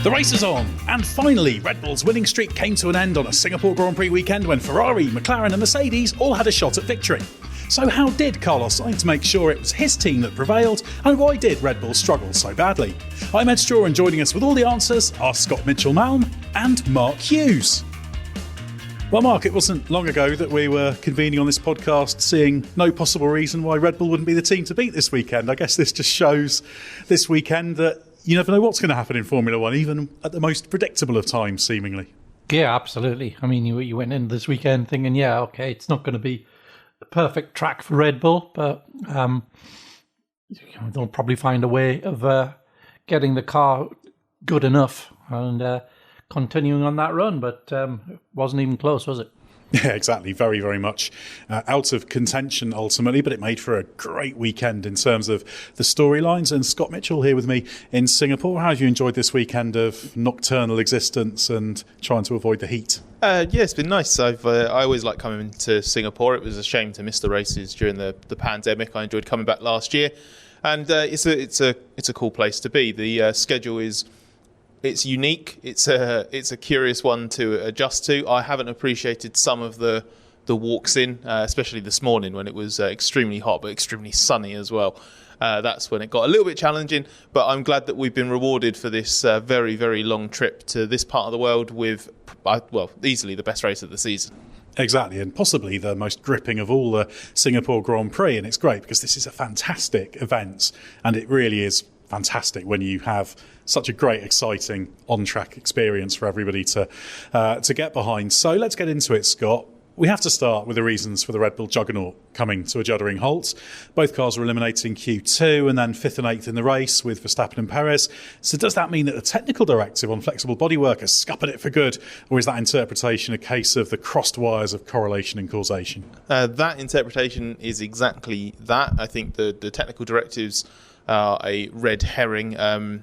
The race is on, and finally Red Bull's winning streak came to an end on a Singapore Grand Prix weekend when Ferrari, McLaren and Mercedes all had a shot at victory. So how did Carlos Sainz make sure it was his team that prevailed, and why did Red Bull struggle so badly? I'm Edd Straw, and joining us with all the answers are Scott Mitchell-Malm and Mark Hughes. Well, Mark, it wasn't long ago that we were convening on this podcast seeing no possible reason why Red Bull wouldn't be the team to beat this weekend. I guess this just shows this weekend that you never know what's going to happen in Formula One, even at the most predictable of times, seemingly. Yeah, absolutely. I mean, you went into this weekend thinking, it's not going to be the perfect track for Red Bull, but they'll probably find a way of getting the car good enough and continuing on that run, but it wasn't even close, was it? Yeah, exactly. Very, very much out of contention ultimately, but it made for a great weekend in terms of the storylines. And Scott Mitchell here with me in Singapore. How have you enjoyed this weekend of nocturnal existence and trying to avoid the heat? It's been nice. I always like coming to Singapore. It was a shame to miss the races during the pandemic. I enjoyed coming back last year, and it's a cool place to be. The schedule is. It's unique. It's a curious one to adjust to. I haven't appreciated some of the walks in, especially this morning when it was extremely hot but extremely sunny as well. That's when it got a little bit challenging. But I'm glad that we've been rewarded for this very, very long trip to this part of the world with, easily the best race of the season. Exactly, and possibly the most gripping of all the Singapore Grand Prix. And it's great because this is a fantastic event, and it really is fantastic when you have such a great, exciting on-track experience for everybody to get behind. So let's get into it, Scott. We have to start with the reasons for the Red Bull juggernaut coming to a juddering halt. Both cars were eliminated in Q2 and then 5th and 8th in the race with Verstappen and Perez. So does that mean that the technical directive on flexible bodywork has scuppered it for good? Or is that interpretation a case of the crossed wires of correlation and causation? That interpretation is exactly that. I think the technical directives a red herring.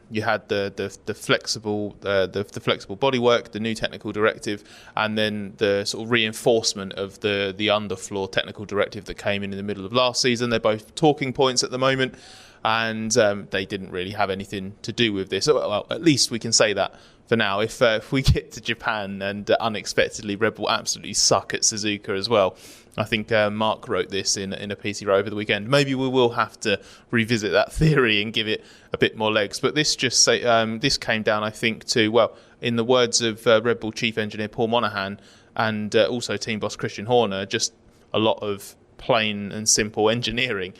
You had the flexible bodywork, the new technical directive, and then the sort of reinforcement of the underfloor technical directive that came in the middle of last season. They're both talking points at the moment, and they didn't really have anything to do with this. Well, at least we can say that for now. If we get to Japan and unexpectedly Red Bull absolutely suck at Suzuka as well, I think Mark wrote this in a piece he wrote over the weekend. Maybe we will have to revisit that theory and give it a bit more legs. But this this came down, I think, to, in the words of Red Bull chief engineer Paul Monahan and also team boss Christian Horner, just a lot of plain and simple engineering.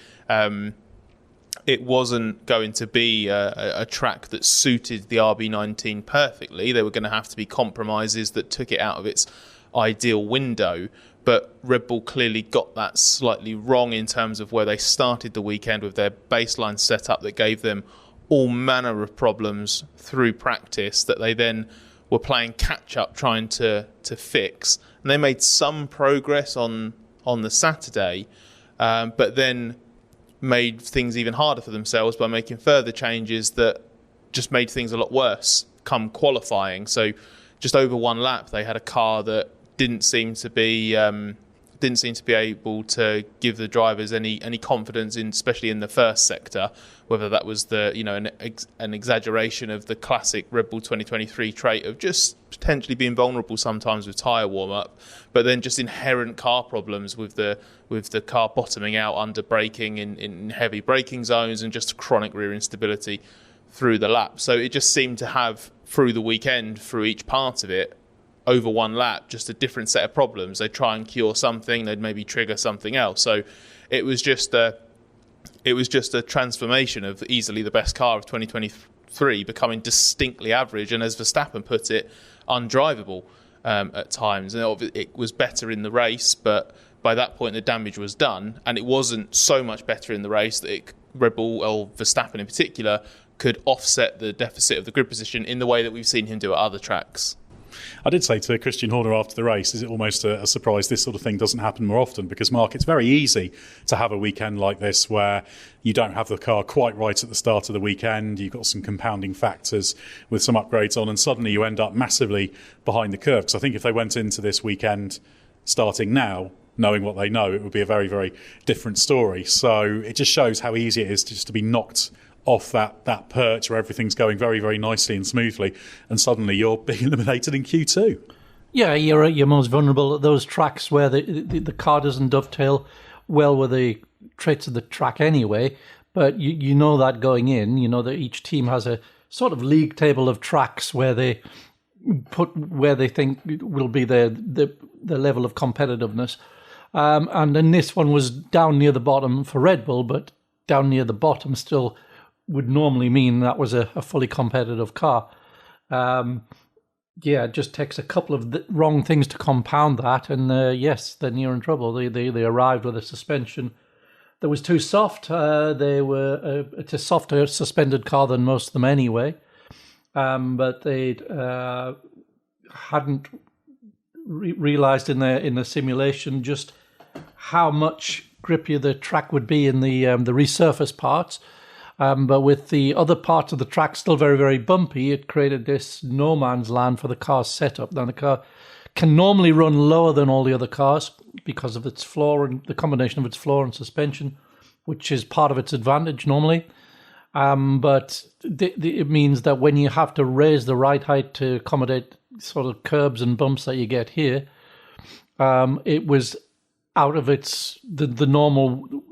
It wasn't going to be a track that suited the RB19 perfectly. There were going to have to be compromises that took it out of its ideal window. But Red Bull clearly got that slightly wrong in terms of where they started the weekend with their baseline setup that gave them all manner of problems through practice that they then were playing catch-up trying to fix. And they made some progress on the Saturday, but then made things even harder for themselves by making further changes that just made things a lot worse come qualifying. So just over one lap, they had a car that didn't seem to be able to give the drivers any confidence in, especially in the first sector. Whether that was an exaggeration of the classic Red Bull 2023 trait of just potentially being vulnerable sometimes with tyre warm up, but then just inherent car problems with the car bottoming out under braking in heavy braking zones and just chronic rear instability through the lap. So it just seemed to have through the weekend, through each part of it, over one lap, just a different set of problems. They'd try and cure something, they'd maybe trigger something else. So it was just a transformation of easily the best car of 2023 becoming distinctly average, and as Verstappen put it, undrivable at times. And it was better in the race, but by that point the damage was done, and it wasn't so much better in the race that Red Bull, or Verstappen in particular, could offset the deficit of the grid position in the way that we've seen him do at other tracks. I did say to Christian Horner after the race, is it almost a surprise this sort of thing doesn't happen more often? Because, Mark, it's very easy to have a weekend like this where you don't have the car quite right at the start of the weekend, you've got some compounding factors with some upgrades on, and suddenly you end up massively behind the curve. Because I think if they went into this weekend starting now, knowing what they know, it would be a very, very different story. So it just shows how easy it is to be knocked off that perch where everything's going very, very nicely and smoothly, and suddenly you're being eliminated in Q2. Yeah, you're most vulnerable at those tracks where the car doesn't dovetail well with the traits of the track anyway. But you know that going in, you know that each team has a sort of league table of tracks where they think will be the level of competitiveness. And then this one was down near the bottom for Red Bull, but down near the bottom still would normally mean that was a fully competitive car. It just takes a couple of wrong things to compound that, and yes, then you're in trouble. They arrived with a suspension that was too soft. It's a softer suspended car than most of them anyway, but they hadn't realised in the simulation just how much grippier the track would be in the resurfaced parts. But with the other part of the track still very, very bumpy, it created this no man's land for the car's setup. Now, the car can normally run lower than all the other cars because of its floor and the combination of its floor and suspension, which is part of its advantage normally. But it means that when you have to raise the ride height to accommodate sort of curbs and bumps that you get here, it was out of the normal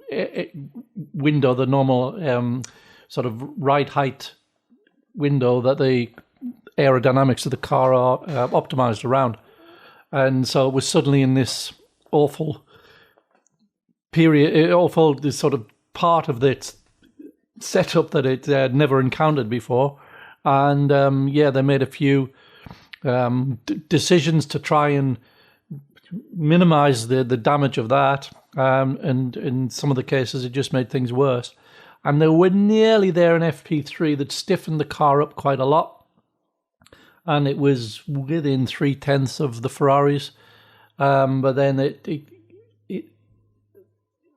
window, the normal sort of ride height window that the aerodynamics of the car are optimized around. And so it was suddenly in this awful period, this sort of part of its setup that it had never encountered before. And they made a few decisions to try and minimize the damage of that. And in some of the cases, it just made things worse. And they were nearly there in FP3 that stiffened the car up quite a lot. And it was within 0.3 of the Ferraris. But then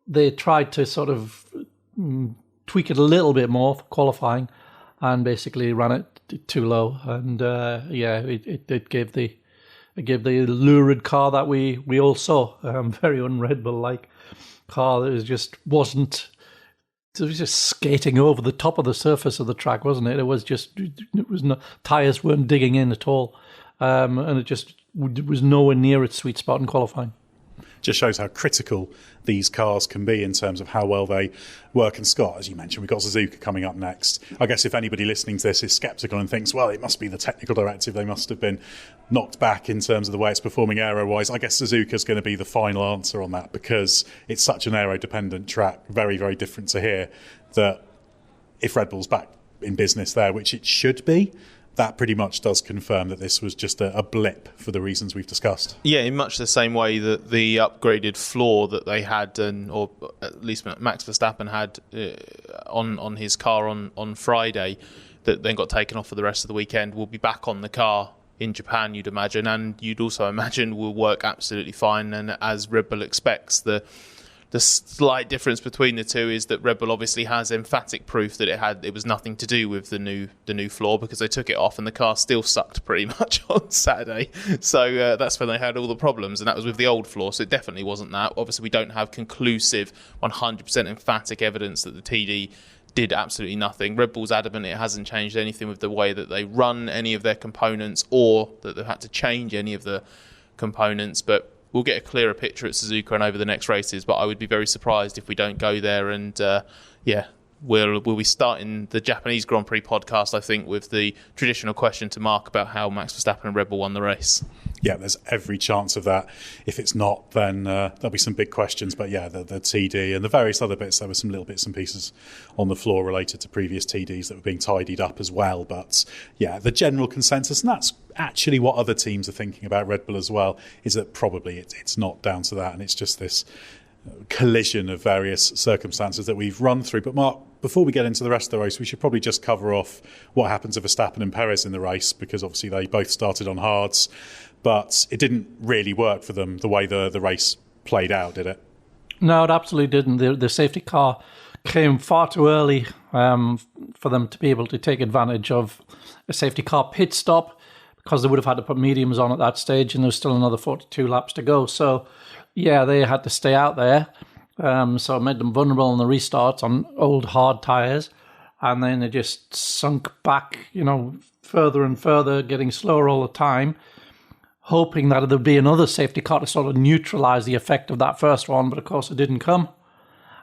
they tried to sort of tweak it a little bit more for qualifying and basically ran it too low. And it gave the lurid car that we all saw, very un-Red Bull-like car that it was just skating over the top of the surface of the track, wasn't it? Tyres weren't digging in at all, and it was nowhere near its sweet spot in qualifying. Just shows how critical these cars can be in terms of how well they work. And Scott, as you mentioned, we've got Suzuka coming up next. I guess if anybody listening to this is sceptical and thinks, well, it must be the technical directive, they must have been knocked back in terms of the way it's performing aero-wise, I guess Suzuka's going to be the final answer on that, because it's such an aero-dependent track, very, very different to here, that if Red Bull's back in business there, which it should be, that pretty much does confirm that this was just a blip for the reasons we've discussed. Yeah, in much the same way that the upgraded floor that they had, or at least Max Verstappen had on his car on Friday, that then got taken off for the rest of the weekend, will be back on the car in Japan, you'd imagine, and you'd also imagine will work absolutely fine. And as Red Bull expects, the slight difference between the two is that Red Bull obviously has emphatic proof that it was nothing to do with the new floor, because they took it off and the car still sucked pretty much on Saturday. So that's when they had all the problems, and that was with the old floor. So it definitely wasn't that. Obviously, we don't have conclusive 100% emphatic evidence that the TD did absolutely nothing. Red Bull's adamant it hasn't changed anything with the way that they run any of their components, or that they've had to change any of the components, but we'll get a clearer picture at Suzuka and over the next races. But I would be very surprised if we don't go there. And we'll be starting the Japanese Grand Prix podcast, I think, with the traditional question to Mark about how Max Verstappen and Red Bull won the race. Yeah, there's every chance of that. If it's not, then there'll be some big questions. But yeah, the TD and the various other bits, there were some little bits and pieces on the floor related to previous TDs that were being tidied up as well. But yeah, the general consensus, and that's actually what other teams are thinking about Red Bull as well, is that probably it's not down to that, and it's just this collision of various circumstances that we've run through. But Mark, before we get into the rest of the race, we should probably just cover off what happened to Verstappen and Perez in the race, because obviously they both started on hards, but it didn't really work for them the way the race played out, did it? No, it absolutely didn't. The safety car came far too early for them to be able to take advantage of a safety car pit stop, because they would have had to put mediums on at that stage, and there's still another 42 laps to go. So yeah, they had to stay out there. So it made them vulnerable on the restarts on old hard tyres. and then it just sunk back, further and further, getting slower all the time, hoping that there'd be another safety car to sort of neutralise the effect of that first one, but of course it didn't come.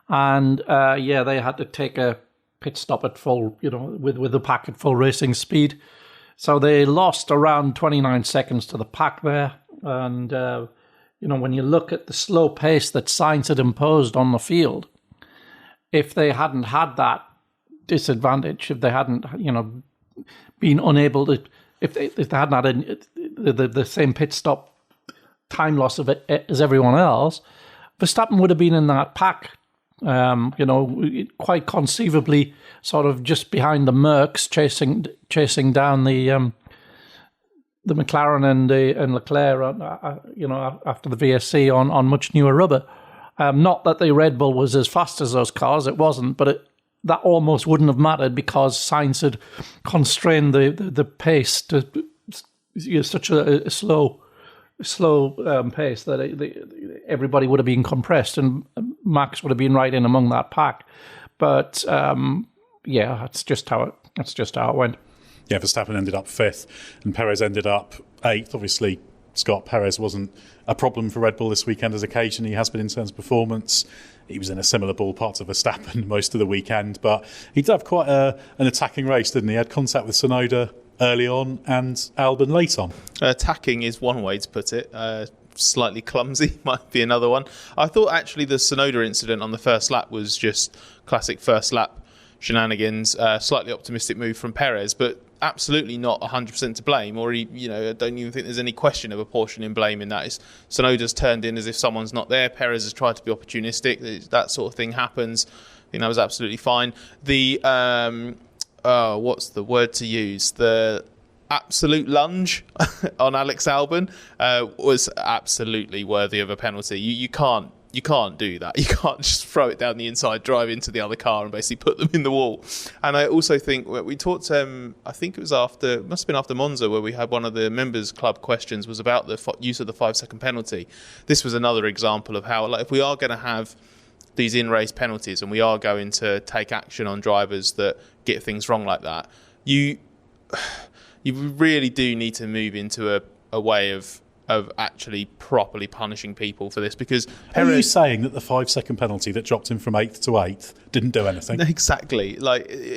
And they had to take a pit stop at full, with the pack at full racing speed. So they lost around 29 seconds to the pack there. And, when you look at the slow pace that Sainz had imposed on the field, if they hadn't had that disadvantage, if they hadn't, been unable to, if they hadn't had the same pit stop time loss of it as everyone else, Verstappen would have been in that pack, quite conceivably, sort of just behind the Mercs, chasing down the McLaren and Leclerc, after the VSC on much newer rubber. Not that the Red Bull was as fast as those cars, it wasn't, but that almost wouldn't have mattered because Sainz had constrained the pace to such a slow pace that everybody would have been compressed, and Max would have been right in among that pack. But that's just how it went. Yeah, Verstappen ended up 5th and Perez ended up 8th. Obviously, Scott, Perez wasn't a problem for Red Bull this weekend as occasionally he has been in terms of performance. He was in a similar ballpark to Verstappen most of the weekend, but he did have quite an attacking race, didn't he? He had contact with Tsunoda early on and Albon late on. Attacking is one way to put it. Slightly clumsy might be another one. I thought actually the Tsunoda incident on the first lap was just classic first lap shenanigans, slightly optimistic move from Perez, but absolutely not 100% to blame, or I don't even think there's any question of apportioning blame in that. Tsunoda's turned in as if someone's not there. Perez has tried to be opportunistic. That sort of thing happens. I think that was absolutely fine. The what's the word to use? The absolute lunge on Alex Albon was absolutely worthy of a penalty. You can't do that. You can't just throw it down the inside, drive into the other car and basically put them in the wall. And I also think we talked, I think it must have been after Monza, where we had one of the members club questions was about the use of the 5-second penalty. This was another example of how, if we are going to have these in-race penalties and we are going to take action on drivers that get things wrong like that, you really do need to move into a way of actually properly punishing people for this, because Are you saying that the 5-second penalty that dropped him from 8th to 8th didn't do anything? Exactly.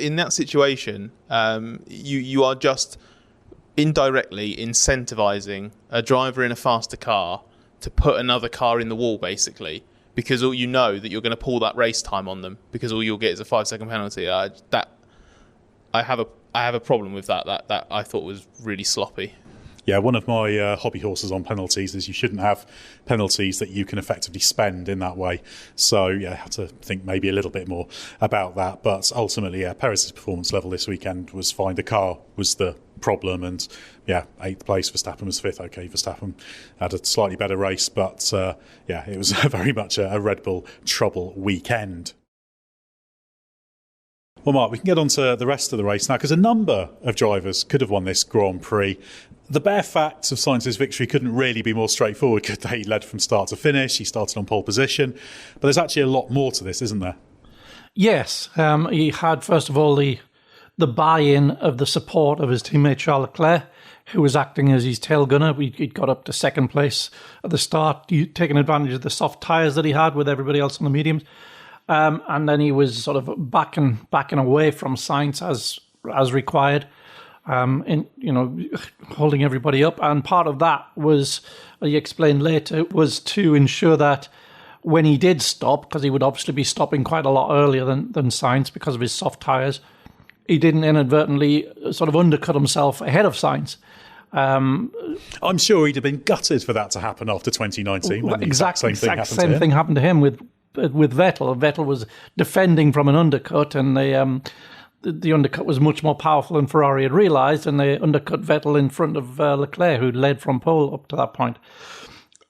In that situation, you are just indirectly incentivizing a driver in a faster car to put another car in the wall, basically, because all you know that you're going to pull that race time on them, because all you'll get is a 5-second penalty. I have a problem with that. That I thought was really sloppy. Yeah, one of my hobby horses on penalties is you shouldn't have penalties that you can effectively spend in that way. So, I have to think maybe a little bit more about that. But ultimately, Perez's performance level this weekend was fine. The car was the problem. And, 8th place, Verstappen was 5th. OK, Verstappen had a slightly better race. But, it was very much a Red Bull trouble weekend. Well, Mark, we can get on to the rest of the race now, because a number of drivers could have won this Grand Prix. The bare fact of Sainz's victory couldn't really be more straightforward, could they? He led from start to finish. He started on pole position. But there's actually a lot more to this, isn't there? Yes. He had, first of all, the buy-in of the support of his teammate Charles Leclerc, who was acting as his tail gunner. He'd got up to second place at the start, taking advantage of the soft tyres that he had with everybody else on the mediums. And then he was sort of backing away from Sainz as required, holding everybody up. And part of that was, he explained later, was to ensure that when he did stop, because he would obviously be stopping quite a lot earlier than Sainz because of his soft tyres, he didn't inadvertently sort of undercut himself ahead of Sainz. I'm sure he'd have been gutted for that to happen after 2019. When the exact same thing happened to him with Vettel. Vettel was defending from an undercut, and the undercut was much more powerful than Ferrari had realised, and they undercut Vettel in front of Leclerc, who led from pole up to that point.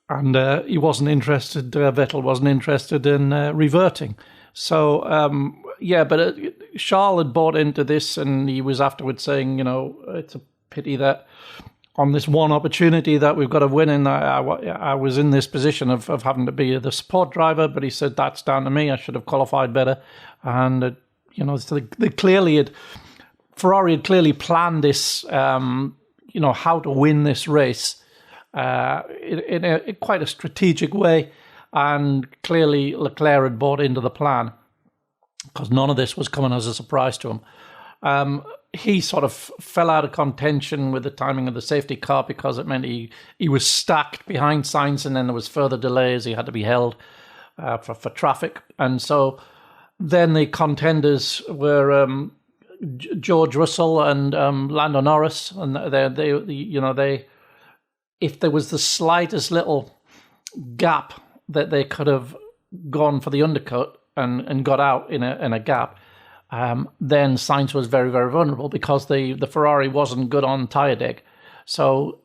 And he wasn't interested, Vettel wasn't interested in reverting. So, but Charles had bought into this, and he was afterwards saying, it's a pity that on this one opportunity that we've got to win, and I was in this position of having to be the support driver, but he said, that's down to me, I should have qualified better. And So Ferrari had clearly planned this, how to win this race in quite a strategic way. And clearly Leclerc had bought into the plan because none of this was coming as a surprise to him. He sort of fell out of contention with the timing of the safety car because it meant he was stacked behind Sainz, and then there was further delays. He had to be held for traffic. And so then the contenders were George Russell and Lando Norris, and they if there was the slightest little gap that they could have gone for the undercut and got out in a gap, then Sainz was very, very vulnerable because the Ferrari wasn't good on tyre deck. So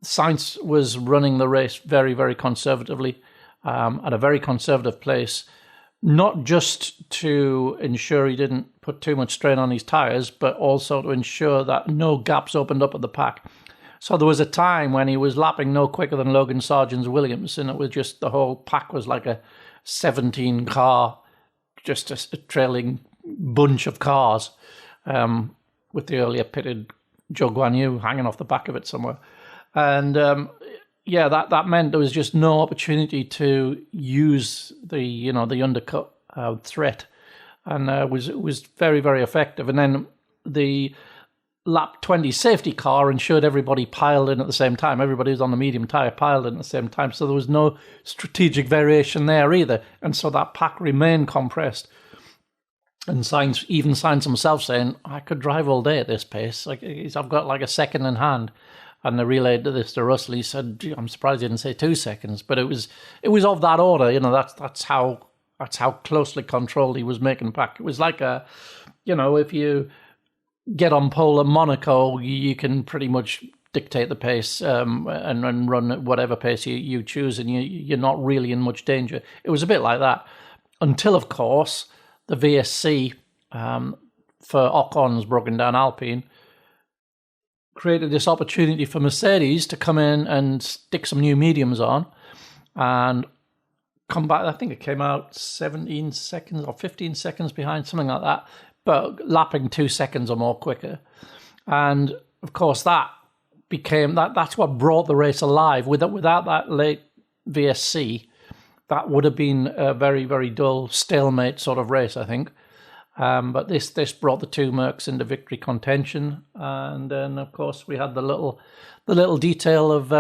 Sainz was running the race very, very conservatively, at a very conservative pace, not just to ensure he didn't put too much strain on his tyres, but also to ensure that no gaps opened up at the pack. So there was a time when he was lapping no quicker than Logan Sargent's Williams, and it was just the whole pack was like a 17-car, just a trailing bunch of cars, with the earlier pitted Zhou Guanyu hanging off the back of it somewhere. And that meant there was just no opportunity to use the undercut threat, and it was very, very effective. And then the lap 20 safety car ensured everybody piled in at the same time. Everybody who's on the medium tyre piled in at the same time, so there was no strategic variation there either. And so that pack remained compressed. And Sainz himself saying, I could drive all day at this pace. I've got like a second in hand. And they relayed this to Russell. He said, I'm surprised he didn't say 2 seconds. But it was of that order. That's how closely controlled he was making the pack. It was like if you get on pole at Monaco, you can pretty much dictate the pace and run at whatever pace you choose, and you're not really in much danger. It was a bit like that until, of course, the VSC for Ocon's broken down Alpine created this opportunity for Mercedes to come in and stick some new mediums on and come back. I think it came out 17 seconds or 15 seconds behind, something like that, but lapping 2 seconds or more quicker. And of course that became that's what brought the race alive. Without that late VSC, that would have been a very, very dull stalemate sort of race, I think. But this brought the two Mercs into victory contention, and then of course we had the little detail of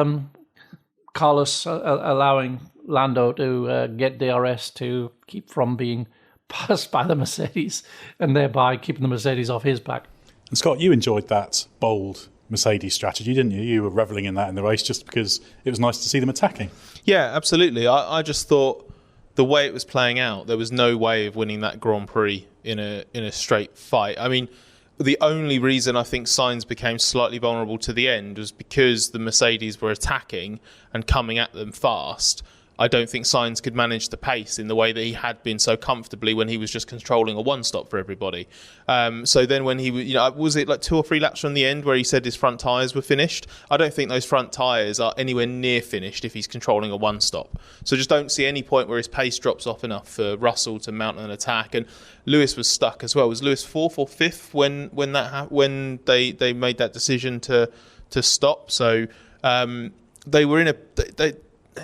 Carlos allowing Lando to get DRS to keep from being passed by the Mercedes, and thereby keeping the Mercedes off his back. And Scott, you enjoyed that bold Mercedes strategy, didn't you? You were revelling in that in the race just because it was nice to see them attacking. Yeah, absolutely. I just thought the way it was playing out, there was no way of winning that Grand Prix in a straight fight. I mean, the only reason I think Sainz became slightly vulnerable to the end was because the Mercedes were attacking and coming at them fast. I don't think Sainz could manage the pace in the way that he had been so comfortably when he was just controlling a one-stop for everybody. So then when he was it like 2 or 3 laps from the end where he said his front tyres were finished? I don't think those front tyres are anywhere near finished if he's controlling a one-stop. So just don't see any point where his pace drops off enough for Russell to mount an attack. And Lewis was stuck as well. Was Lewis 4th or 5th when they made that decision to stop? So they were in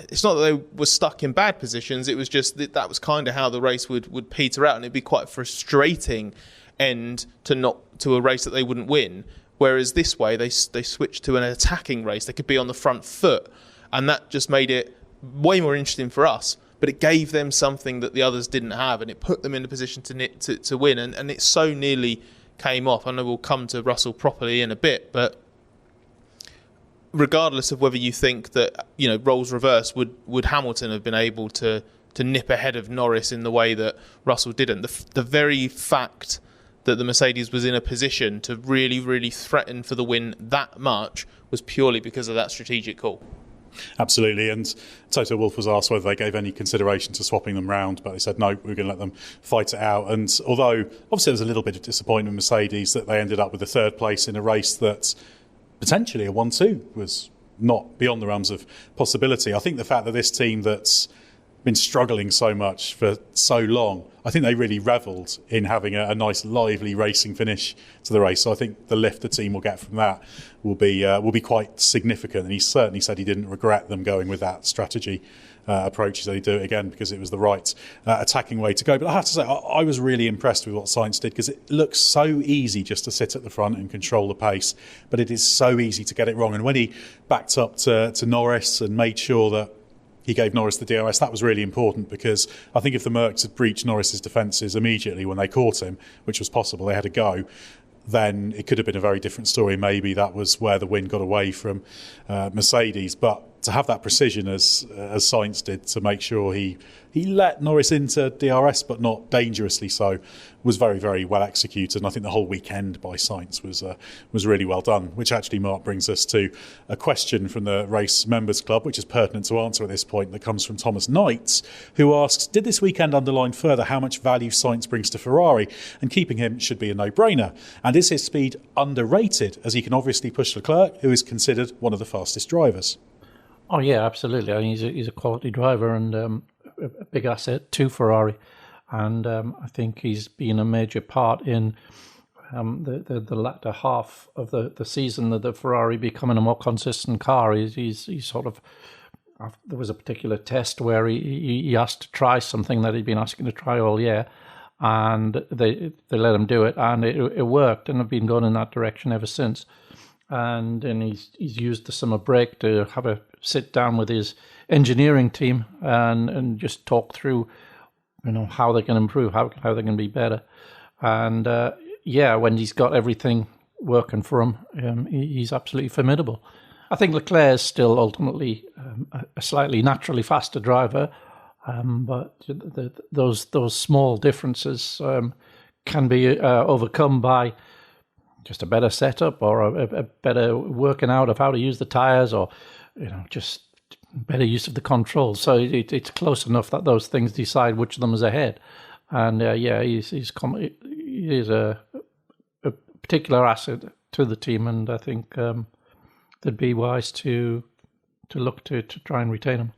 it's not that they were stuck in bad positions, it was just that was kind of how the race would peter out, and it'd be quite a frustrating end to a race that they wouldn't win. Whereas this way, they switched to an attacking race. They could be on the front foot, and that just made it way more interesting for us. But it gave them something that the others didn't have, and it put them in a position to win, and it so nearly came off. I know we'll come to Russell properly in a bit, but regardless of whether you think that roles reversed, would Hamilton have been able to nip ahead of Norris in the way that Russell didn't? The very fact that the Mercedes was in a position to really, really threaten for the win that much was purely because of that strategic call. Absolutely, and Toto Wolff was asked whether they gave any consideration to swapping them round, but they said no, we're going to let them fight it out. And although obviously there was a little bit of disappointment in Mercedes that they ended up with the 3rd place in a race that potentially a 1-2 was not beyond the realms of possibility. I think the fact that this team that's been struggling so much for so long, I think they really revelled in having a nice, lively racing finish to the race. So I think the lift the team will get from that will be quite significant. And he certainly said he didn't regret them going with that strategy approach. He said he'd do it again because it was the right attacking way to go. But I have to say, I was really impressed with what Sainz did, because it looks so easy just to sit at the front and control the pace, but it is so easy to get it wrong. And when he backed up to Norris and made sure that he gave Norris the DRS, that was really important, because I think if the Mercs had breached Norris's defences immediately when they caught him, which was possible, they had a go, then it could have been a very different story. Maybe that was where the win got away from Mercedes. But to have that precision as Sainz did, to make sure he let Norris into DRS but not dangerously so, was very, very well executed. And I think the whole weekend by Sainz was really well done, which actually, Mark, brings us to a question from the Race Members Club, which is pertinent to answer at this point, that comes from Thomas Knight, who asks, did this weekend underline further how much value Sainz brings to Ferrari, and keeping him should be a no-brainer? And is his speed underrated, as he can obviously push Leclerc, who is considered one of the fastest drivers? Oh, yeah, absolutely. I mean, he's a quality driver and a big asset to Ferrari. And I think he's been a major part in the latter half of the season, the Ferrari becoming a more consistent car. He's sort of... There was a particular test where he asked to try something that he'd been asking to try all year, and they let him do it, and it worked, and have been going in that direction ever since. And he's used the summer break to have a sit down with his engineering team and just talk through, how they can improve, how they can be better. And when he's got everything working for him, he's absolutely formidable. I think Leclerc is still ultimately a slightly naturally faster driver, but those small differences can be overcome by just a better setup, or a better working out of how to use the tyres, or just better use of the controls. So it's close enough that those things decide which of them is ahead. And he's a particular asset to the team, and I think they'd be wise to look to try and retain him.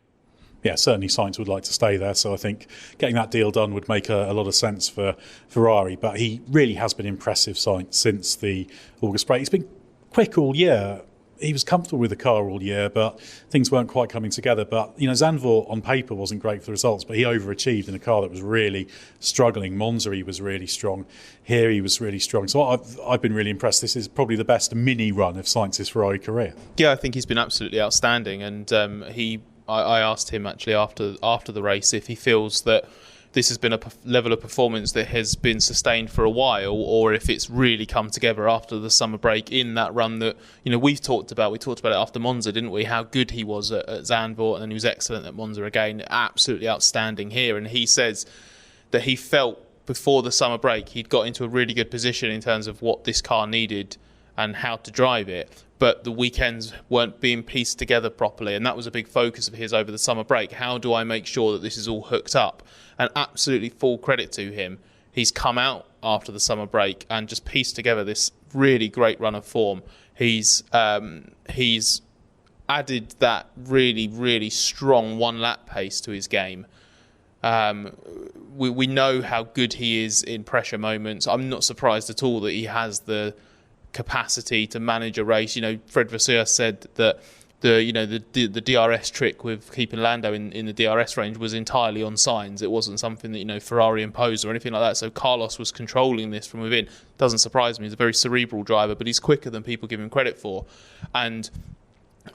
Yeah, certainly Sainz would like to stay there, so I think getting that deal done would make a lot of sense for Ferrari. But he really has been impressive, Sainz, since the August break. He's been quick all year. He was comfortable with the car all year, but things weren't quite coming together. But, Zandvoort on paper wasn't great for the results, but he overachieved in a car that was really struggling. Monza, he was really strong. Here he was really strong. So I've been really impressed. This is probably the best mini run of Sainz's Ferrari career. Yeah, I think he's been absolutely outstanding, and I asked him actually after the race if he feels that this has been a level of performance that has been sustained for a while, or if it's really come together after the summer break in that run that we've talked about. We talked about it after Monza, didn't we? How good he was at Zandvoort, and then he was excellent at Monza again. Absolutely outstanding here. And he says that he felt before the summer break he'd got into a really good position in terms of what this car needed and how to drive it, but the weekends weren't being pieced together properly, and that was a big focus of his over the summer break. How do I make sure that this is all hooked up? And absolutely full credit to him. He's come out after the summer break and just pieced together this really great run of form. He's added that really, really strong one-lap pace to his game. We know how good he is in pressure moments. I'm not surprised at all that he has the capacity to manage a race. Fred Vasseur said that the DRS trick with keeping Lando in the DRS range was entirely on Sainz. It wasn't something that Ferrari imposed or anything like that. So Carlos was controlling this from within. Doesn't surprise me. He's a very cerebral driver, but he's quicker than people give him credit for. And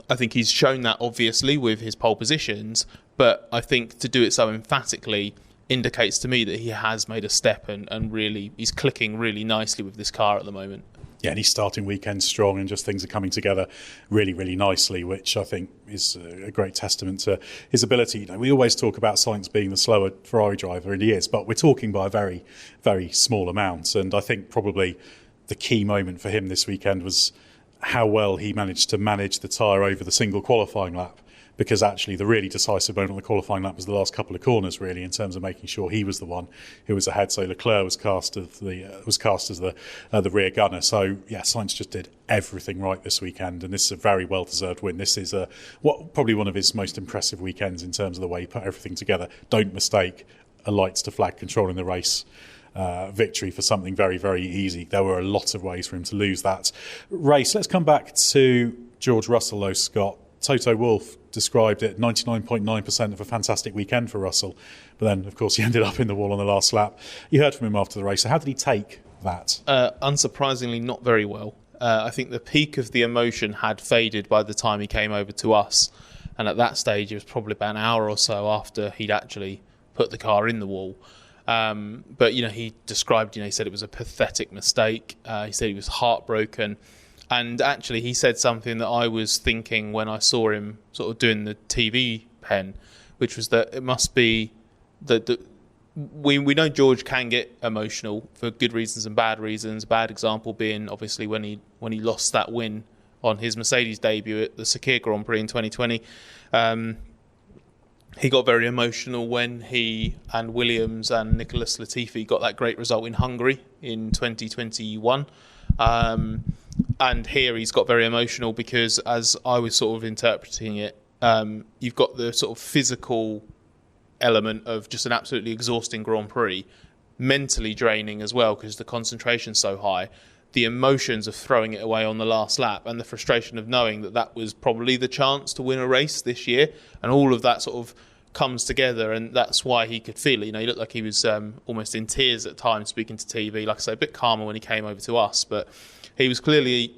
I think he's shown that obviously with his pole positions, but I think to do it so emphatically indicates to me that he has made a step and really he's clicking really nicely with this car at the moment. Yeah, and he's starting weekend strong, and just things are coming together really, really nicely, which I think is a great testament to his ability. We always talk about Sainz being the slower Ferrari driver, and he is, but we're talking by a very, very small amount. And I think probably the key moment for him this weekend was how well he managed to manage the tyre over the single qualifying lap, because actually the really decisive moment on the qualifying lap was the last couple of corners, really, in terms of making sure he was the one who was ahead. So Leclerc was cast as the rear gunner. So yeah, Sainz just did everything right this weekend, and this is a very well-deserved win. This is probably one of his most impressive weekends in terms of the way he put everything together. Don't mistake a lights to flag controlling the race victory for something very, very easy. There were a lot of ways for him to lose that race. Let's come back to George Russell, though, Scott. Toto Wolff described it 99.9% of a fantastic weekend for Russell. But then, of course, he ended up in the wall on the last lap. You heard from him after the race. So how did he take that? Unsurprisingly, not very well. I think the peak of the emotion had faded by the time he came over to us. And at that stage, it was probably about an hour or so after he'd actually put the car in the wall. But, he described, he said it was a pathetic mistake. He said he was heartbroken. And actually, he said something that I was thinking when I saw him sort of doing the TV pen, which was that it must be that we know George can get emotional for good reasons and bad reasons. Bad example being obviously when he lost that win on his Mercedes debut at the Singapore Grand Prix in 2020. He got very emotional when he and Williams and Nicholas Latifi got that great result in Hungary in 2021. And here he's got very emotional because, as I was sort of interpreting it, you've got the sort of physical element of just an absolutely exhausting Grand Prix, mentally draining as well because the concentration's so high, the emotions of throwing it away on the last lap, and the frustration of knowing that was probably the chance to win a race this year, and all of that sort of comes together, and that's why he could feel it. He looked like he was almost in tears at times speaking to TV. Like I say, a bit calmer when he came over to us, but he was clearly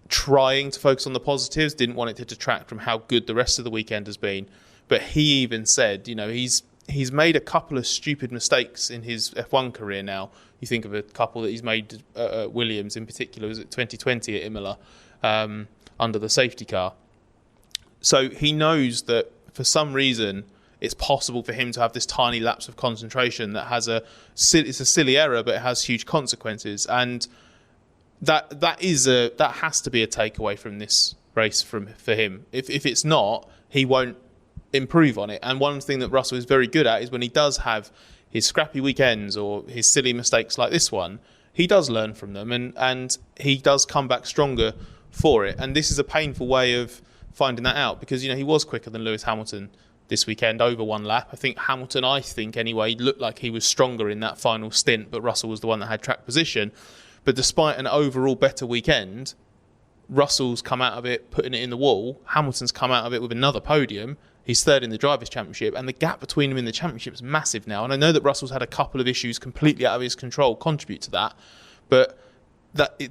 trying to focus on the positives, didn't want it to detract from how good the rest of the weekend has been. But he even said, he's made a couple of stupid mistakes in his F1 career now. You think of a couple that he's made, Williams in particular, was it 2020 at Imola, under the safety car. So he knows that for some reason it's possible for him to have this tiny lapse of concentration that it's a silly error, but it has huge consequences. And that has to be a takeaway from this race for him. If it's not, he won't improve on it. And one thing that Russell is very good at is when he does have his scrappy weekends or his silly mistakes like this one, he does learn from them and he does come back stronger for it. And this is a painful way of finding that out because, he was quicker than Lewis Hamilton this weekend over one lap. I think Hamilton, looked like he was stronger in that final stint, but Russell was the one that had track position. But despite an overall better weekend, Russell's come out of it putting it in the wall. Hamilton's come out of it with another podium. He's third in the Drivers' Championship, and the gap between him in the Championship is massive now. And I know that Russell's had a couple of issues completely out of his control contribute to that, but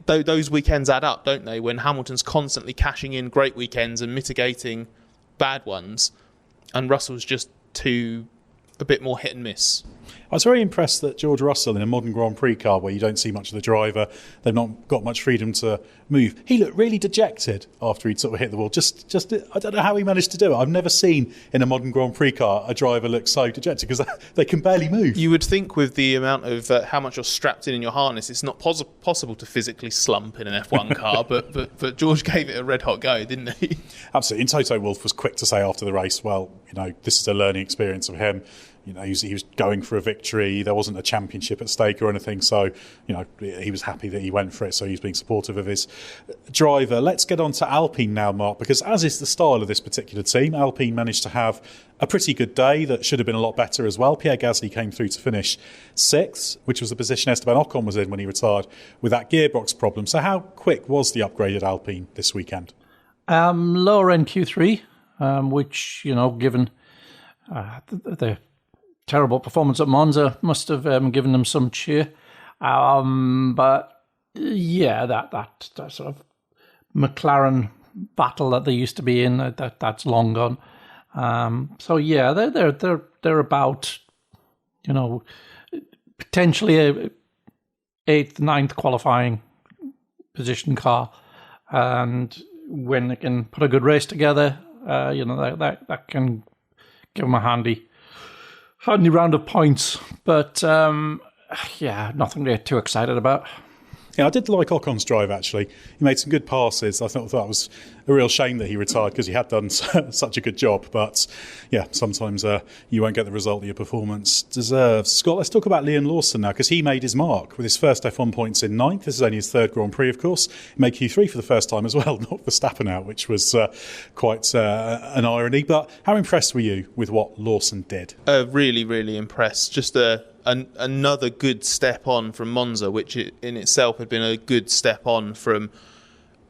those weekends add up, don't they? When Hamilton's constantly cashing in great weekends and mitigating bad ones, and Russell's just a bit more hit and miss. I was very impressed that George Russell, in a modern Grand Prix car where you don't see much of the driver, they've not got much freedom to move, he looked really dejected after he'd sort of hit the wall. Just I don't know how he managed to do it. I've never seen in a modern Grand Prix car a driver look so dejected because they can barely move. You would think with the amount of how much you're strapped in your harness, it's not possible to physically slump in an F1 car, but George gave it a red hot go, didn't he? Absolutely. And Toto Wolff was quick to say after the race, well, this is a learning experience of him. He was going for a victory. There wasn't a championship at stake or anything. So, he was happy that he went for it. So he was being supportive of his driver. Let's get on to Alpine now, Mark, because as is the style of this particular team, Alpine managed to have a pretty good day that should have been a lot better as well. Pierre Gasly came through to finish sixth, which was the position Esteban Ocon was in when he retired with that gearbox problem. So how quick was the upgrade at Alpine this weekend? Lower end Q3, which, given the terrible performance at Monza must have given them some cheer. But yeah, that sort of McLaren battle that they used to be in, that's long gone. So yeah, they're about, potentially a 8th, 9th qualifying position car, and when they can put a good race together, that can give them a handy round of points. But nothing to get too excited about. Yeah, I did like Ocon's drive, actually. He made some good passes. I thought that was a real shame that he retired because he had done such a good job. But, yeah, sometimes you won't get the result that your performance deserves. Scott, let's talk about Liam Lawson now, because he made his mark with his first F1 points in 9th. This is only his third Grand Prix, of course. He made Q3 for the first time as well, knocked Verstappen out, which was quite an irony. But how impressed were you with what Lawson did? Really, really impressed. Just another good step on from Monza, which in itself had been a good step on from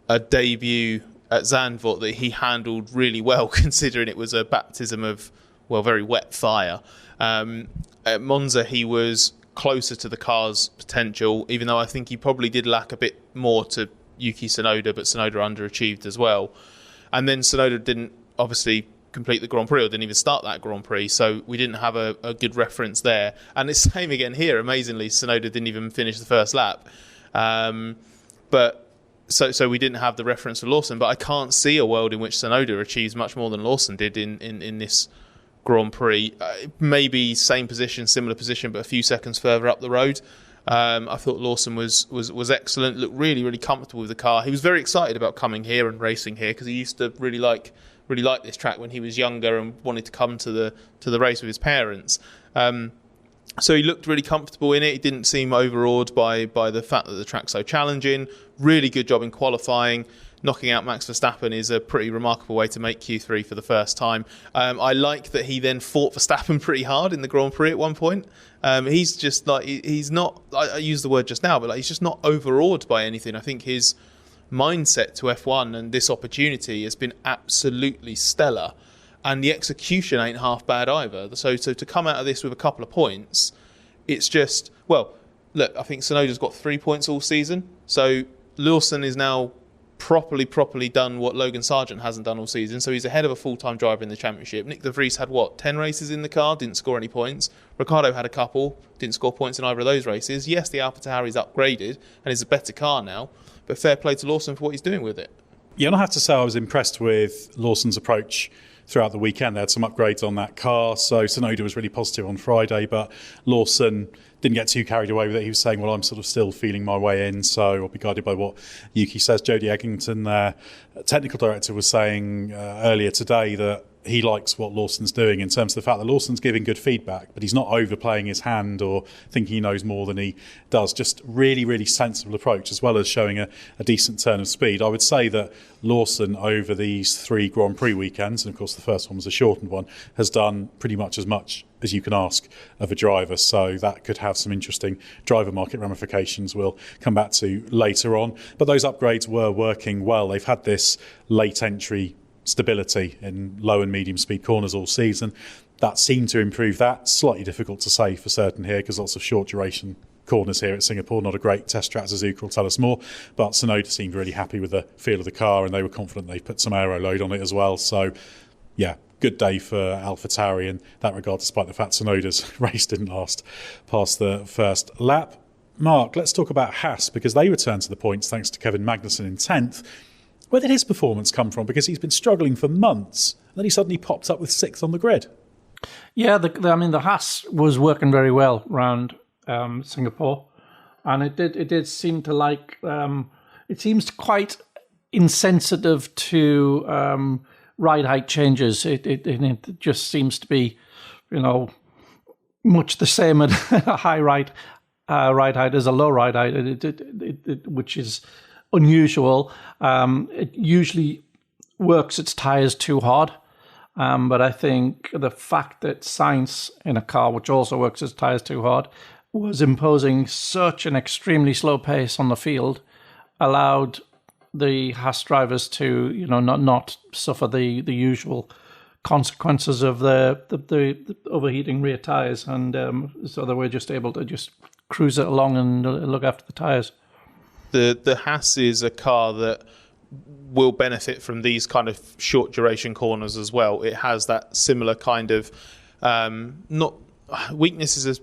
a debut at Zandvoort that he handled really well, considering it was a baptism of, very wet fire. At Monza, he was closer to the car's potential, even though I think he probably did lack a bit more to Yuki Tsunoda, but Tsunoda underachieved as well. And then Tsunoda didn't obviously complete the Grand Prix, or didn't even start that Grand Prix, so we didn't have a good reference there. And it's the same again here. Amazingly, Tsunoda didn't even finish the first lap, so we didn't have the reference for Lawson. But I can't see a world in which Tsunoda achieves much more than Lawson did in this Grand Prix. Maybe same position, similar position, but a few seconds further up the road. I thought Lawson was excellent. Looked really, really comfortable with the car. He was very excited about coming here and racing here, because he used to really like this track when he was younger and wanted to come to the race with his parents. So he looked really comfortable in it. He didn't seem overawed by the fact that the track's so challenging. Really good job in qualifying. Knocking out Max Verstappen is a pretty remarkable way to make Q3 for the first time. I like that he then fought Verstappen pretty hard in the Grand Prix at one point. He's just like, he's not, I used the word just now, but he's just not overawed by anything. I think his mindset to F1 and this opportunity has been absolutely stellar, and the execution ain't half bad either. So to come out of this with a couple of points, it's just, look, I think Tsunoda's got 3 points all season, so Lawson is now properly done what Logan Sargent hasn't done all season, so he's ahead of a full-time driver in the championship. Nick de Vries had 10 races in the car, didn't score any points. Ricciardo had a couple, didn't score points in either of those races. Yes, the AlphaTauri's upgraded and is a better car now, but fair play to Lawson for what he's doing with it. Yeah, and I have to say I was impressed with Lawson's approach throughout the weekend. They had some upgrades on that car, so Tsunoda was really positive on Friday, but Lawson didn't get too carried away with it. He was saying, I'm sort of still feeling my way in, so I'll be guided by what Yuki says. Jody Eggington, their technical director, was saying earlier today that he likes what Lawson's doing in terms of the fact that Lawson's giving good feedback, but he's not overplaying his hand or thinking he knows more than he does. Just really, really sensible approach, as well as showing a decent turn of speed. I would say that Lawson, over these 3 Grand Prix weekends, and of course the first one was a shortened one, has done pretty much as you can ask of a driver. So that could have some interesting driver market ramifications we'll come back to later on. But those upgrades were working well. They've had this late entry stability in low and medium speed corners all season. That seemed to improve that. Slightly difficult to say for certain here, because lots of short duration corners here at Singapore. Not a great test track. Suzuka will tell us more, but Tsunoda seemed really happy with the feel of the car, and they were confident they put some aero load on it as well. So yeah, good day for AlphaTauri in that regard, despite the fact Tsunoda's race didn't last past the first lap. Mark, let's talk about Haas, because they returned to the points thanks to Kevin Magnussen in 10th. Where did his performance come from? Because he's been struggling for months, and then he suddenly popped up with 6th on the grid. Yeah, the Haas was working very well around Singapore, and it did seem to like. It seems quite insensitive to ride height changes. It just seems to be, much the same at a high ride height as a low ride height, which is unusual. It usually works its tyres too hard, but I think the fact that Sainz in a car which also works its tyres too hard was imposing such an extremely slow pace on the field allowed the Haas drivers to not suffer the usual consequences of the overheating rear tyres, and so they were just able to just cruise it along and look after the tyres. The Haas is a car that will benefit from these kind of short duration corners as well. It has that similar kind of not weakness is a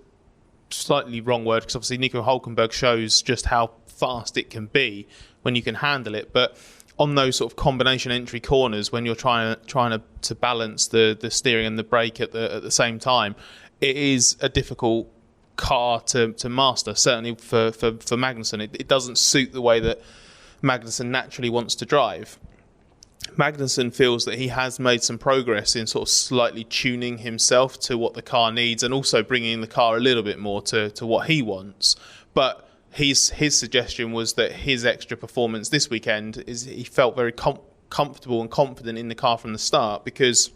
slightly wrong word, because obviously Nico Hülkenberg shows just how fast it can be when you can handle it. But on those sort of combination entry corners, when you're trying to balance the steering and the brake at the same time, it is a difficult car to master, certainly for Magnussen. It doesn't suit the way that Magnussen naturally wants to drive. Magnussen feels that he has made some progress in sort of slightly tuning himself to what the car needs and also bringing the car a little bit more to what he wants. But his suggestion was that his extra performance this weekend is he felt very comfortable and confident in the car from the start, because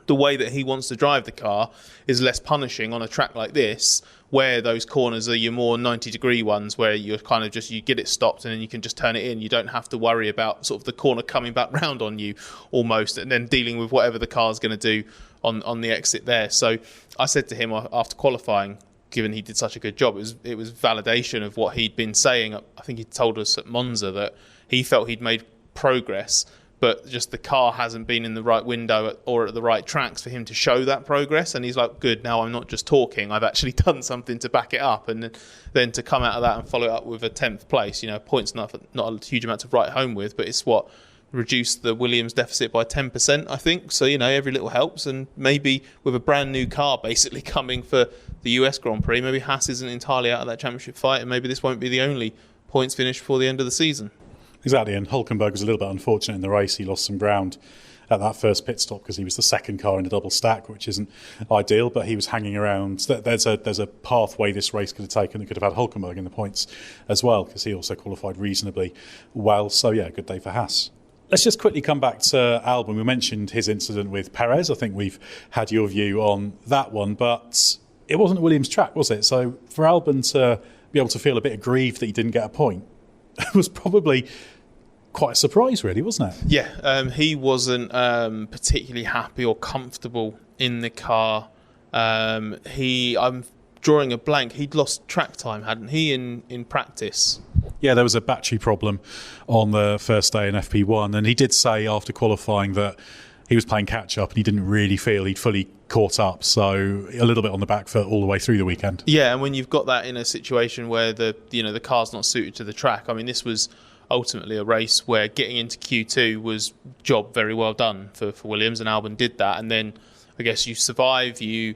the way that he wants to drive the car is less punishing on a track like this, where those corners are your more 90-degree ones, where you're kind of just, you get it stopped and then you can just turn it in. You don't have to worry about sort of the corner coming back round on you almost, and then dealing with whatever the car's going to do on the exit there. So I said to him after qualifying, given he did such a good job, it was validation of what he'd been saying. I think he told us at Monza that he felt he'd made progress, but just the car hasn't been in the right window or at the right tracks for him to show that progress. And he's like, good, now I'm not just talking, I've actually done something to back it up. And then to come out of that and follow it up with a 10th place, points not a huge amount to write home with, but it's what reduced the Williams deficit by 10%, I think. So, every little helps. And maybe with a brand new car basically coming for the US Grand Prix, maybe Haas isn't entirely out of that championship fight, and maybe this won't be the only points finish before the end of the season. Exactly, and Hülkenberg was a little bit unfortunate in the race. He lost some ground at that first pit stop because he was the second car in a double stack, which isn't ideal, but he was hanging around. There's a pathway this race could have taken that could have had Hülkenberg in the points as well, because he also qualified reasonably well. So, yeah, good day for Haas. Let's just quickly come back to Albon. We mentioned his incident with Perez. I think we've had your view on that one, but it wasn't a Williams track, was it? So for Albon to be able to feel a bit aggrieved that he didn't get a point was probably quite a surprise, really, wasn't it? Yeah, he wasn't particularly happy or comfortable in the car. I'm drawing a blank. He'd lost track time, hadn't he, in practice? Yeah, there was a battery problem on the first day in FP1, and he did say after qualifying that he was playing catch-up and he didn't really feel he'd fully caught up, so a little bit on the back foot all the way through the weekend. Yeah, and when you've got that in a situation where the car's not suited to the track, I mean, this was ultimately a race where getting into Q2 was job very well done for Williams, and Albon did that. And then I guess you survive, you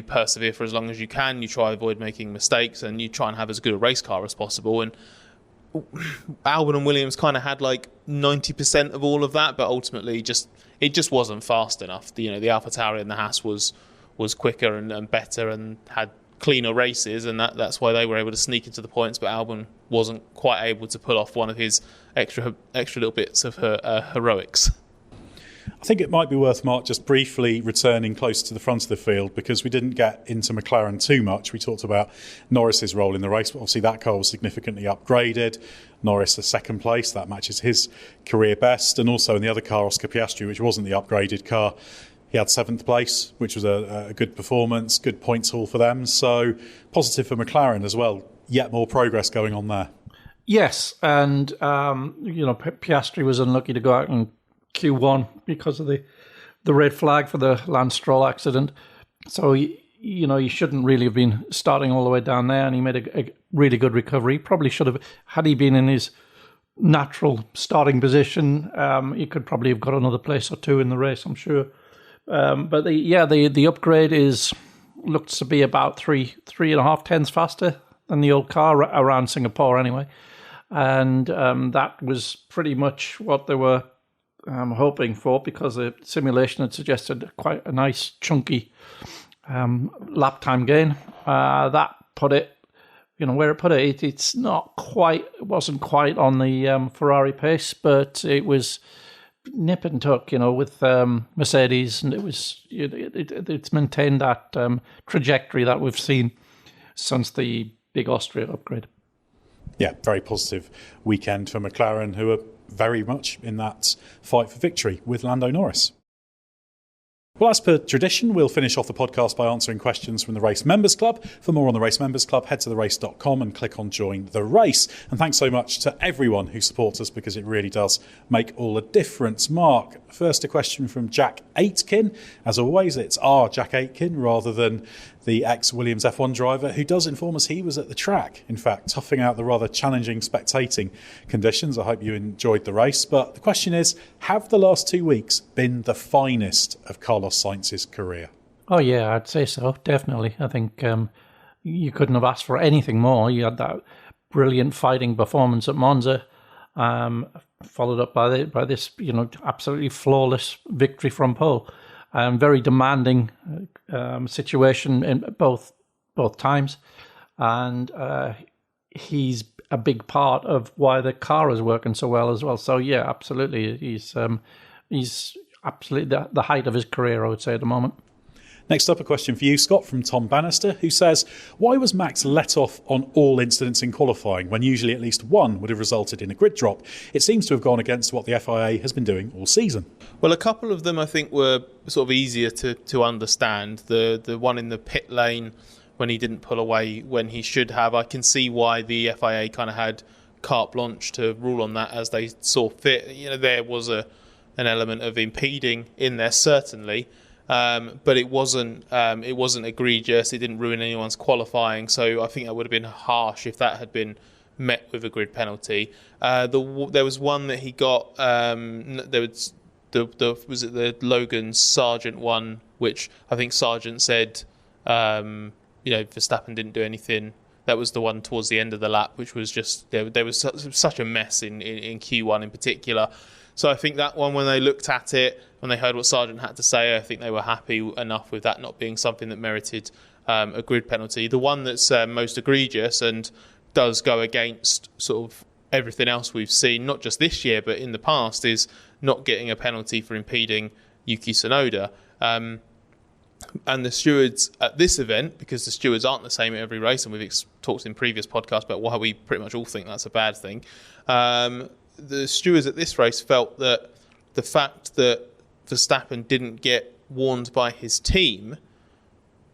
persevere for as long as you can, you try to avoid making mistakes, and you try and have as good a race car as possible. And Albon and Williams kind of had like 90% of all of that, but ultimately it just wasn't fast enough. The AlphaTauri and the Haas was quicker and better and had cleaner races, and that's why they were able to sneak into the points, but Albon wasn't quite able to pull off one of his extra little bits of heroics. I think it might be worth, Mark, just briefly returning close to the front of the field, because we didn't get into McLaren too much. We talked about Norris's role in the race, but obviously that car was significantly upgraded. Norris, the second place, that matches his career best. And also in the other car, Oscar Piastri, which wasn't the upgraded car, he had 7th place, which was a good performance, good points haul for them. So positive for McLaren as well. Yet more progress going on there. Yes, and Piastri was unlucky to go out in Q1 because of the red flag for the Lance Stroll accident. So he shouldn't really have been starting all the way down there, and he made a really good recovery. He probably should have, had he been in his natural starting position, he could probably have got another place or two in the race, I'm sure. But the upgrade looks to be about 3.5 tenths faster than the old car around Singapore anyway, and that was pretty much what they were hoping for, because the simulation had suggested quite a nice chunky lap time gain. That put it, where it put it, it's not quite, it wasn't quite on the Ferrari pace, but it was nip and tuck, with Mercedes, and it was it's maintained that trajectory that we've seen since the big Austria upgrade. Yeah, very positive weekend for McLaren, who are very much in that fight for victory with Lando Norris. Well, as per tradition, we'll finish off the podcast by answering questions from the Race Members Club. For more on the Race Members Club, head to therace.com and click on Join the Race. And thanks so much to everyone who supports us, because it really does make all the difference. Mark, first a question from Jack Aitken. As always, it's our Jack Aitken rather than the ex-Williams F1 driver, who does inform us he was at the track, in fact, toughing out the rather challenging spectating conditions. I hope you enjoyed the race. But the question is, have the last 2 weeks been the finest of Carlos Sainz's career? Oh, yeah, I'd say so, definitely. I think you couldn't have asked for anything more. You had that brilliant fighting performance at Monza, followed up by this, absolutely flawless victory from pole. Very demanding situation in both times, and he's a big part of why the car is working so well as well. So yeah, absolutely, he's absolutely the height of his career, I would say, at the moment. Next up, a question for you, Scott, from Tom Bannister, who says, why was Max let off on all incidents in qualifying when usually at least one would have resulted in a grid drop? It seems to have gone against what the FIA has been doing all season. Well, a couple of them I think were sort of easier to understand. The one in the pit lane when he didn't pull away when he should have, I can see why the FIA kind of had carte blanche to rule on that as they saw fit. There was an element of impeding in there, certainly. But it wasn't egregious. It didn't ruin anyone's qualifying. So I think that would have been harsh if that had been met with a grid penalty. There was one that he got. There was the Logan Sargent one, which I think Sargent said, Verstappen didn't do anything. That was the one towards the end of the lap, which was just there was such a mess in Q1 in particular. So I think that one, when they looked at it, when they heard what Sargent had to say, I think they were happy enough with that not being something that merited a grid penalty. The one that's most egregious and does go against sort of everything else we've seen, not just this year, but in the past, is not getting a penalty for impeding Yuki Tsunoda. And the stewards at this event, because the stewards aren't the same at every race, and we've talked in previous podcasts about why we pretty much all think that's a bad thing, the stewards at this race felt that the fact that Verstappen didn't get warned by his team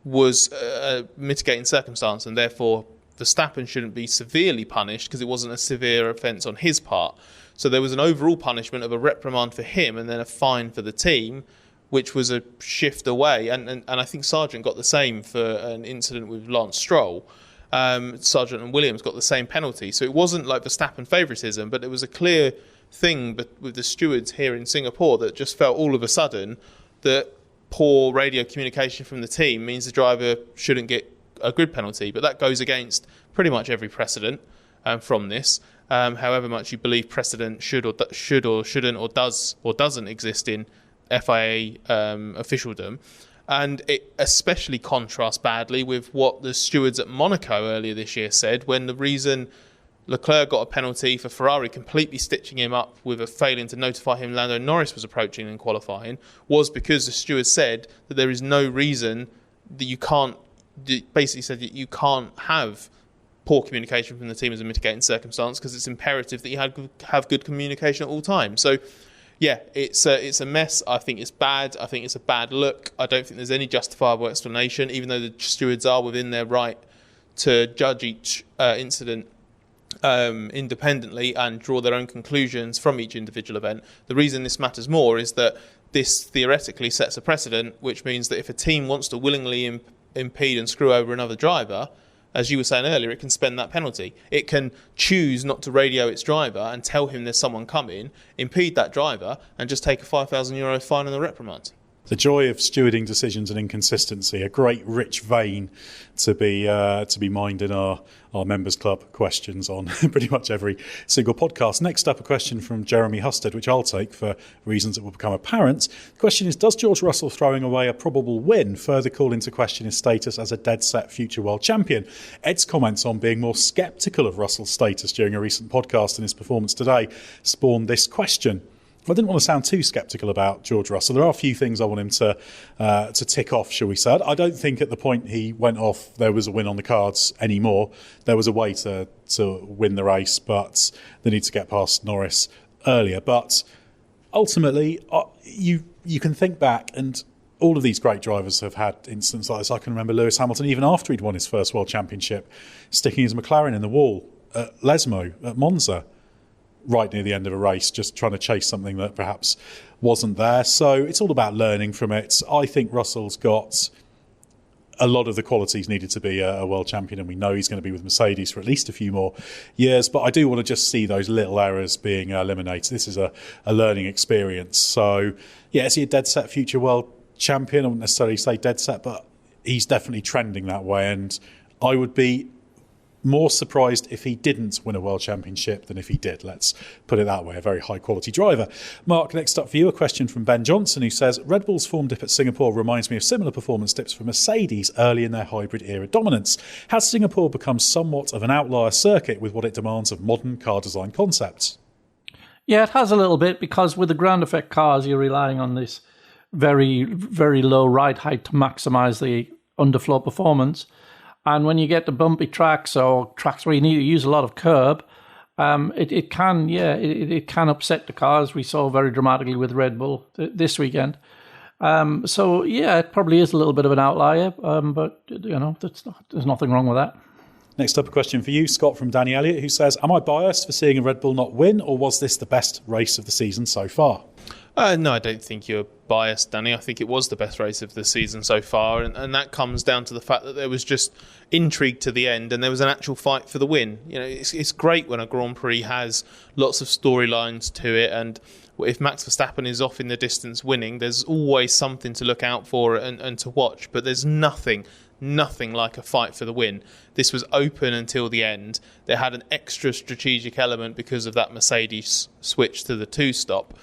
was a mitigating circumstance, and therefore Verstappen shouldn't be severely punished because it wasn't a severe offence on his part. So there was an overall punishment of a reprimand for him and then a fine for the team, which was a shift away. And I think Sargent got the same for an incident with Lance Stroll. Sargent and Williams got the same penalty. So it wasn't like Verstappen favouritism, but it was a clear thing with the stewards here in Singapore that just felt all of a sudden that poor radio communication from the team means the driver shouldn't get a grid penalty. But that goes against pretty much every precedent from this. However much you believe precedent should or shouldn't or does or doesn't exist in FIA officialdom. And it especially contrasts badly with what the stewards at Monaco earlier this year said, when the reason Leclerc got a penalty for Ferrari completely stitching him up with a failing to notify him Lando Norris was approaching in qualifying was because the stewards said that there is no reason that you can't, basically said that you can't have poor communication from the team as a mitigating circumstance because it's imperative that you have good communication at all times. So yeah, it's a mess. I think it's bad. I think it's a bad look. I don't think there's any justifiable explanation, even though the stewards are within their right to judge each incident independently and draw their own conclusions from each individual event. The reason this matters more is that this theoretically sets a precedent, which means that if a team wants to willingly impede and screw over another driver, as you were saying earlier, it can spend that penalty. It can choose not to radio its driver and tell him there's someone coming, impede that driver, and just take a €5,000 fine and a reprimand. The joy of stewarding decisions and inconsistency, a great rich vein to be mined in our members club questions on pretty much every single podcast. Next up, a question from Jeremy Husted, which I'll take for reasons that will become apparent. The question is, does George Russell throwing away a probable win further call into question his status as a dead-set future world champion? Edd's comments on being more sceptical of Russell's status during a recent podcast and his performance today spawned this question. I didn't want to sound too sceptical about George Russell. There are a few things I want him to tick off, shall we say. I don't think at the point he went off there was a win on the cards anymore. There was a way to win the race, but they need to get past Norris earlier. But ultimately, you can think back, and all of these great drivers have had instances like this. I can remember Lewis Hamilton, even after he'd won his first World Championship, sticking his McLaren in the wall at Lesmo, at Monza, right near the end of a race, just trying to chase something that perhaps wasn't there. So it's all about learning from it. I think Russell's got a lot of the qualities needed to be a world champion, and we know he's going to be with Mercedes for at least a few more years. But I do want to just see those little errors being eliminated. This is a learning experience. So, yeah, is he a dead-set future world champion? I wouldn't necessarily say dead-set, but he's definitely trending that way. And I would be more surprised if he didn't win a world championship than if he did. Let's put it that way. A very high quality driver. Mark, next up for you, a question from Ben Johnson, who says, Red Bull's form dip at Singapore reminds me of similar performance dips for Mercedes early in their hybrid era dominance. Has Singapore become somewhat of an outlier circuit with what it demands of modern car design concepts? Yeah, it has a little bit, because with the ground effect cars, you're relying on this very, very low ride height to maximise the underfloor performance. And when you get to bumpy tracks or tracks where you need to use a lot of curb, it can upset the cars. We saw very dramatically with Red Bull this weekend. It probably is a little bit of an outlier, but there's nothing wrong with that. Next up, a question for you, Scott, from Danny Elliott, who says, am I biased for seeing a Red Bull not win, or was this the best race of the season so far? No, I don't think you're biased, Danny. I think it was the best race of the season so far, and that comes down to the fact that there was just intrigue to the end and there was an actual fight for the win. It's great when a Grand Prix has lots of storylines to it, and if Max Verstappen is off in the distance winning, there's always something to look out for and to watch, but there's nothing like a fight for the win. This was open until the end. They had an extra strategic element because of that Mercedes switch to the two-stop.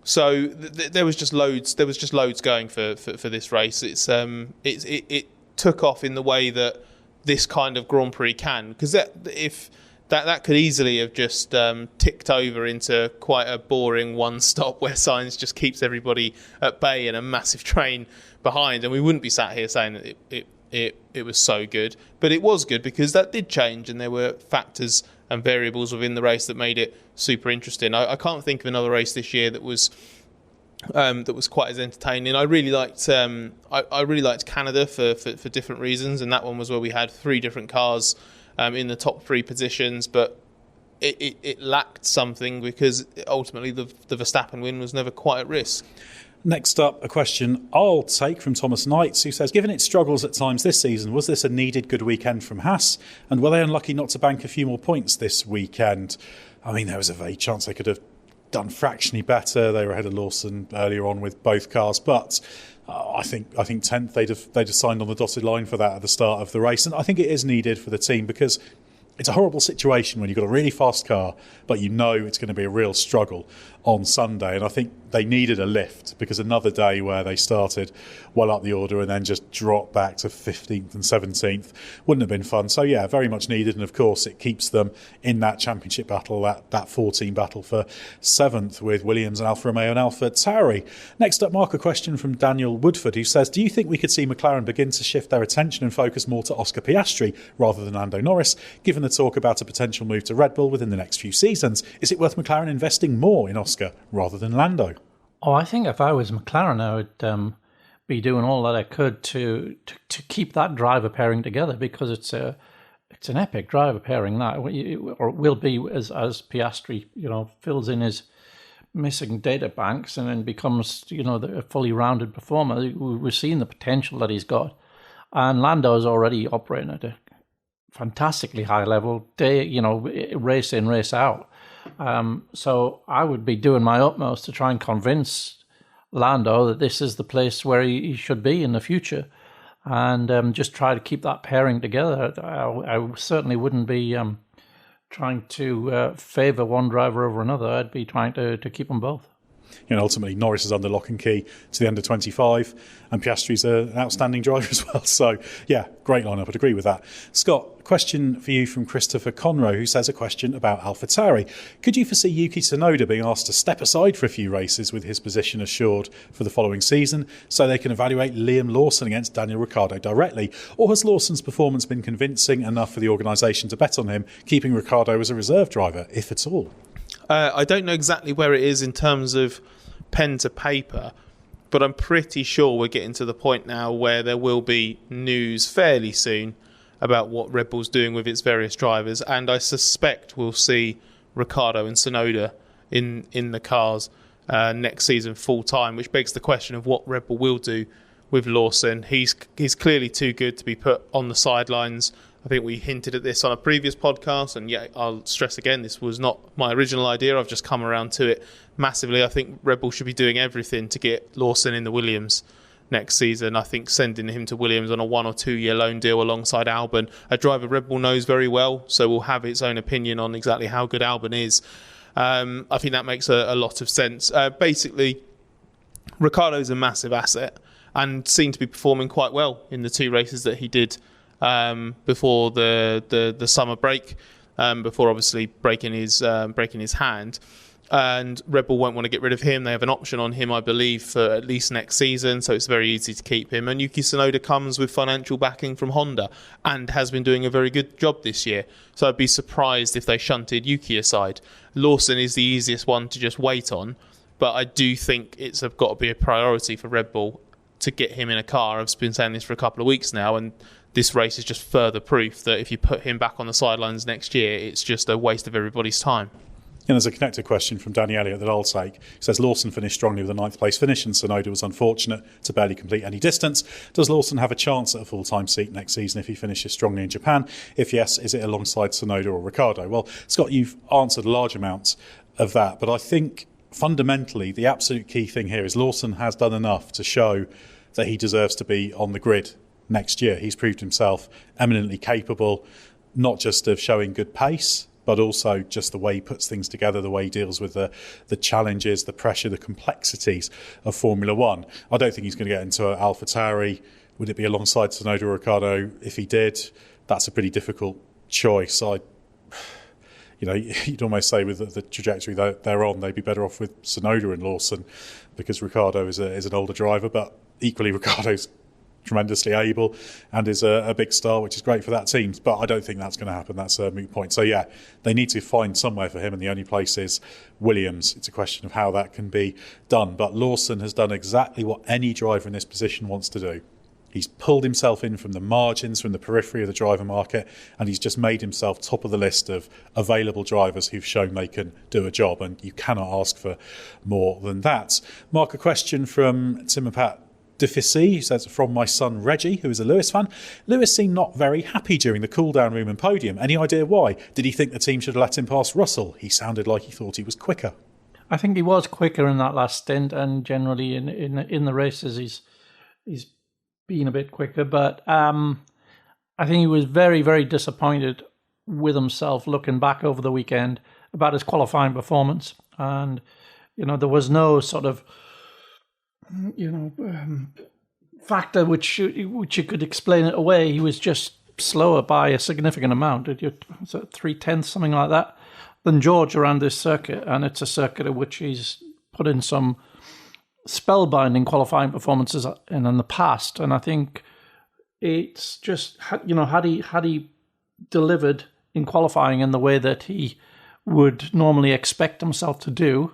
So there was just loads. There was just loads going for this race. It took off in the way that this kind of Grand Prix can, because that could easily have just ticked over into quite a boring one stop where Sainz just keeps everybody at bay and a massive train behind, and we wouldn't be sat here saying that it was so good. But it was good because that did change, and there were factors and variables within the race that made it super interesting. I can't think of another race this year that was quite as entertaining. I really liked Canada for different reasons, and that one was where we had 3 different cars in the top 3 positions, but it lacked something because ultimately the Verstappen win was never quite at risk. Next up, a question I'll take from Thomas Knights, who says, given its struggles at times this season, was this a needed good weekend from Haas? And were they unlucky not to bank a few more points this weekend? I mean, there was a vague chance they could have done fractionally better. They were ahead of Lawson earlier on with both cars, but I think 10th they'd have signed on the dotted line for that at the start of the race. And I think it is needed for the team because it's a horrible situation when you've got a really fast car, but you know it's going to be a real struggle on Sunday. And I think they needed a lift because another day where they started well up the order and then just dropped back to 15th and 17th wouldn't have been fun. So, yeah, very much needed. And, of course, it keeps them in that championship battle, that 14 battle for 7th with Williams and Alfa Romeo and AlphaTauri. Next up, Mark, a question from Daniel Woodford, who says, do you think we could see McLaren begin to shift their attention and focus more to Oscar Piastri rather than Lando Norris, given the talk about a potential move to Red Bull within the next few seasons? Is it worth McLaren investing more in Oscar rather than Lando? Oh, I think if I was McLaren, I would be doing all that I could to keep that driver pairing together, because it's an epic driver pairing that, or it will be as Piastri fills in his missing data banks and then becomes a fully rounded performer. We're seeing the potential that he's got, and Lando is already operating at a fantastically high level, race in, race out. So I would be doing my utmost to try and convince Lando that this is the place where he should be in the future, and just try to keep that pairing together. I certainly wouldn't be trying to favour one driver over another. I'd be trying to keep them both. Ultimately, Norris is under lock and key to the end of 25, and Piastri's an outstanding driver as well. So, yeah, great lineup. I'd agree with that. Scott, question for you from Christopher Conroe, who says a question about AlphaTauri. Could you foresee Yuki Tsunoda being asked to step aside for a few races with his position assured for the following season so they can evaluate Liam Lawson against Daniel Ricciardo directly? Or has Lawson's performance been convincing enough for the organisation to bet on him, keeping Ricciardo as a reserve driver, if at all? I don't know exactly where it is in terms of pen to paper, but I'm pretty sure we're getting to the point now where there will be news fairly soon about what Red Bull's doing with its various drivers, and I suspect we'll see Ricciardo and Tsunoda in the cars next season full time, which begs the question of what Red Bull will do with Lawson. He's clearly too good to be put on the sidelines. I think we hinted at this on a previous podcast, and yeah, I'll stress again, this was not my original idea. I've just come around to it massively. I think Red Bull should be doing everything to get Lawson in the Williams next season. I think sending him to Williams on a 1 or 2 year loan deal alongside Albon, a driver Red Bull knows very well, so will have its own opinion on exactly how good Albon is. I think that makes a lot of sense. Basically, Ricciardo's a massive asset and seemed to be performing quite well in the 2 races that he did before the summer break, before obviously breaking his hand. And Red Bull won't want to get rid of him. They have an option on him, I believe, for at least next season, so it's very easy to keep him. And Yuki Tsunoda comes with financial backing from Honda and has been doing a very good job this year. So I'd be surprised if they shunted Yuki aside. Lawson is the easiest one to just wait on, but I do think it's got to be a priority for Red Bull to get him in a car. I've been saying this for a couple of weeks now, and this race is just further proof that if you put him back on the sidelines next year, it's just a waste of everybody's time. And there's a connected question from Danny Elliott that I'll take. He says Lawson finished strongly with a 9th place finish and Tsunoda was unfortunate to barely complete any distance. Does Lawson have a chance at a full-time seat next season if he finishes strongly in Japan? If yes, is it alongside Tsunoda or Ricciardo? Well, Scott, you've answered a large amount of that, but I think fundamentally the absolute key thing here is Lawson has done enough to show that he deserves to be on the grid next year. He's proved himself eminently capable, not just of showing good pace, but also just the way he puts things together, the way he deals with the challenges, the pressure, the complexities of Formula One. I don't think he's going to get into AlphaTauri. Would it be alongside Tsunoda or Ricciardo? If he did, that's a pretty difficult choice. You'd almost say with the trajectory that they're on, they'd be better off with Tsunoda and Lawson because Ricciardo is an older driver, but equally Ricciardo's tremendously able and is a big star, which is great for that team. But I don't think that's going to happen. That's a moot point. So yeah, they need to find somewhere for him, and the only place is Williams. It's a question of how that can be done. But Lawson has done exactly what any driver in this position wants to do. He's pulled himself in from the margins, from the periphery of the driver market, and he's just made himself top of the list of available drivers who've shown they can do a job, and you cannot ask for more than that. Mark, a question from Timapat Defisi, who says, from my son Reggie, who is a Lewis fan. Lewis seemed not very happy during the cool-down room and podium. Any idea why? Did he think the team should have let him pass Russell? He sounded like he thought he was quicker. I think he was quicker in that last stint, and generally in the races he's been a bit quicker. But I think he was very, very disappointed with himself looking back over the weekend about his qualifying performance. And, there was no sort of factor which you could explain it away. He was just slower by a significant amount, 3/10, something like that, than George around this circuit. And it's a circuit at which he's put in some spellbinding qualifying performances in the past. And I think it's just, had he delivered in qualifying in the way that he would normally expect himself to do,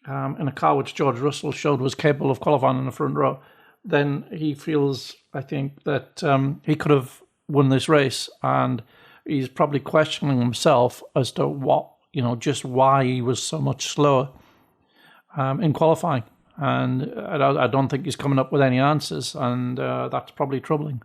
in a car which George Russell showed was capable of qualifying in the front row, then he feels, I think, that he could have won this race, and he's probably questioning himself as to just why he was so much slower in qualifying. And I don't think he's coming up with any answers, and that's probably troubling.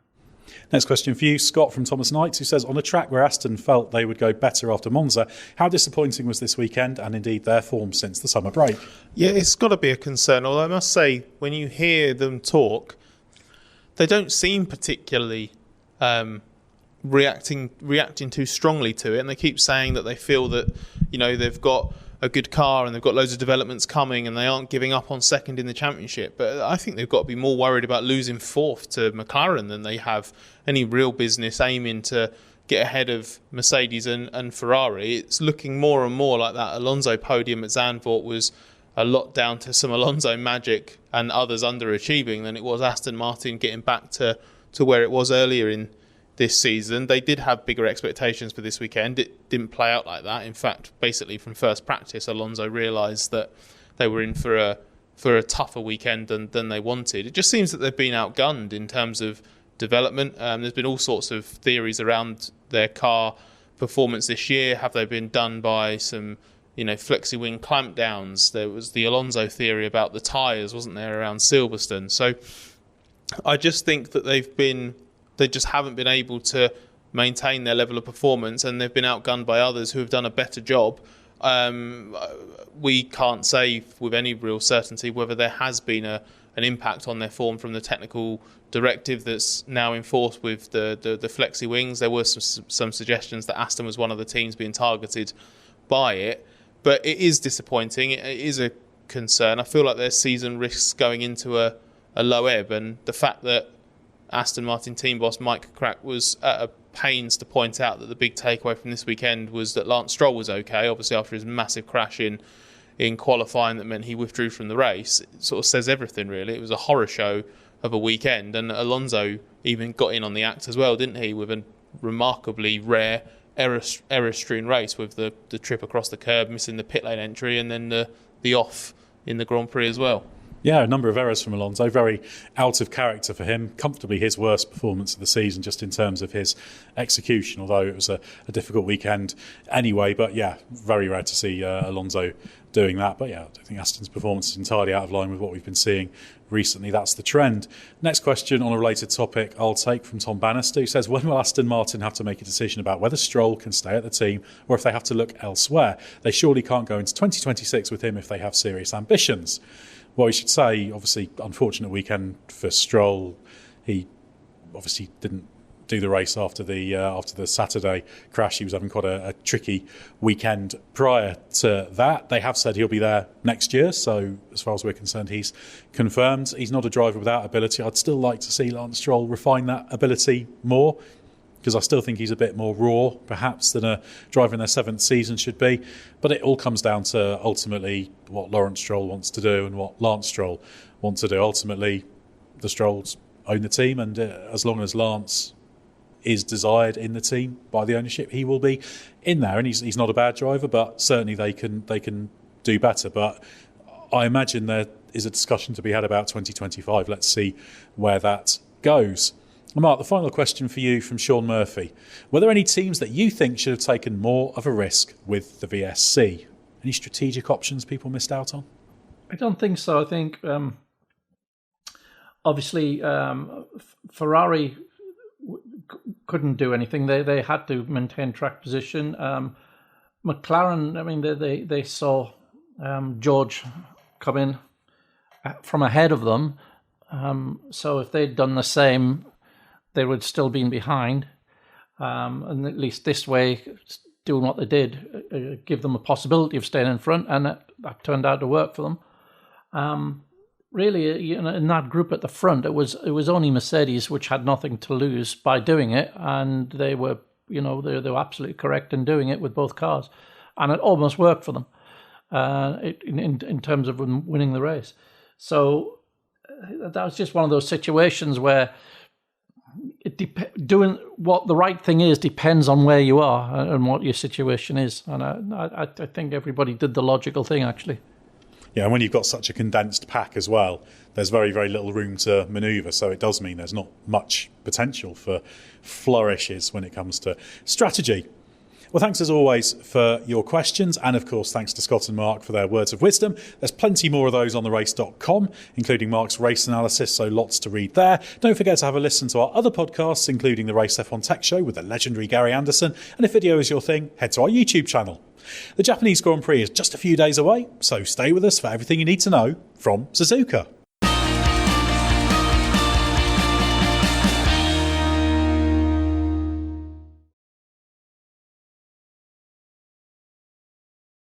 Next question for you, Scott, from Thomas Knights, who says, on a track where Aston felt they would go better after Monza, how disappointing was this weekend and indeed their form since the summer break? Yeah, it's got to be a concern, although I must say, when you hear them talk, they don't seem particularly reacting too strongly to it, and they keep saying that they feel that they've got a good car and they've got loads of developments coming and they aren't giving up on second in the championship. But I think they've got to be more worried about losing fourth to McLaren than they have any real business aiming to get ahead of Mercedes and Ferrari. It's looking more and more like that Alonso podium at Zandvoort was a lot down to some Alonso magic and others underachieving than it was Aston Martin getting back to where it was earlier in this season. They did have bigger expectations for this weekend. It didn't play out like that. In fact, basically from first practice, Alonso realised that they were in for a tougher weekend than they wanted. It just seems that they've been outgunned in terms of development. There's been all sorts of theories around their car performance this year. Have they been done by some flexi-wing clampdowns? There was the Alonso theory about the tyres, wasn't there, around Silverstone? So I just think that they just haven't been able to maintain their level of performance, and they've been outgunned by others who have done a better job. We can't say with any real certainty whether there has been a an impact on their form from the technical directive that's now enforced with the flexi wings. There were some suggestions that Aston was one of the teams being targeted by it, but it is disappointing. It is a concern. I feel like their season risks going into a low ebb, and the fact that Aston Martin team boss Mike Crack was at a pains to point out that the big takeaway from this weekend was that Lance Stroll was okay, obviously after his massive crash in qualifying that meant he withdrew from the race. It sort of says everything, really. It was a horror show of a weekend, and Alonso even got in on the act as well, didn't he, with a remarkably rare error-strewn race with the trip across the curb, missing the pit lane entry, and then the off in the Grand Prix as well. Yeah, a number of errors from Alonso, very out of character for him, comfortably his worst performance of the season just in terms of his execution, although it was a difficult weekend anyway. But yeah, very rare to see Alonso doing that. But yeah, I don't think Aston's performance is entirely out of line with what we've been seeing recently. That's the trend. Next question on a related topic I'll take from Tom Bannister, who says, when will Aston Martin have to make a decision about whether Stroll can stay at the team or if they have to look elsewhere? They surely can't go into 2026 with him if they have serious ambitions. Well, we should say, obviously, unfortunate weekend for Stroll. He obviously didn't do the race after the Saturday crash. He was having quite a tricky weekend prior to that. They have said he'll be there next year, so as far as we're concerned, he's confirmed. He's not a driver without ability. I'd still like to see Lance Stroll refine that ability more, because I still think he's a bit more raw, perhaps, than a driver in their seventh season should be. But it all comes down to, ultimately, what Lawrence Stroll wants to do and what Lance Stroll wants to do. Ultimately, the Strolls own the team, and as long as Lance is desired in the team by the ownership, he will be in there. And he's not a bad driver, but certainly they can do better. But I imagine there is a discussion to be had about 2025. Let's see where that goes. Mark, the final question for you from Sean Murphy. Were there any teams that you think should have taken more of a risk with the VSC? Any strategic options people missed out on? I don't think so. I think, obviously, Ferrari couldn't do anything. They had to maintain track position. McLaren, I mean, they saw George come in from ahead of them. So if they'd done the same, they would still been behind, and at least this way, doing what they did, give them a possibility of staying in front, and that turned out to work for them. Really, in that group at the front, it was only Mercedes which had nothing to lose by doing it, and they were absolutely correct in doing it with both cars, and it almost worked for them in terms of winning the race. So that was just one of those situations where doing what the right thing is depends on where you are and what your situation is. And I think everybody did the logical thing, actually. Yeah, and when you've got such a condensed pack as well, there's very, very little room to manoeuvre. So it does mean there's not much potential for flourishes when it comes to strategy. Well, thanks as always for your questions, and of course thanks to Scott and Mark for their words of wisdom. There's plenty more of those on therace.com, including Mark's race analysis, so lots to read there. Don't forget to have a listen to our other podcasts, including the Race F1 Tech Show with the legendary Gary Anderson, and if video is your thing, head to our YouTube channel. The Japanese Grand Prix is just a few days away, so stay with us for everything you need to know from Suzuka.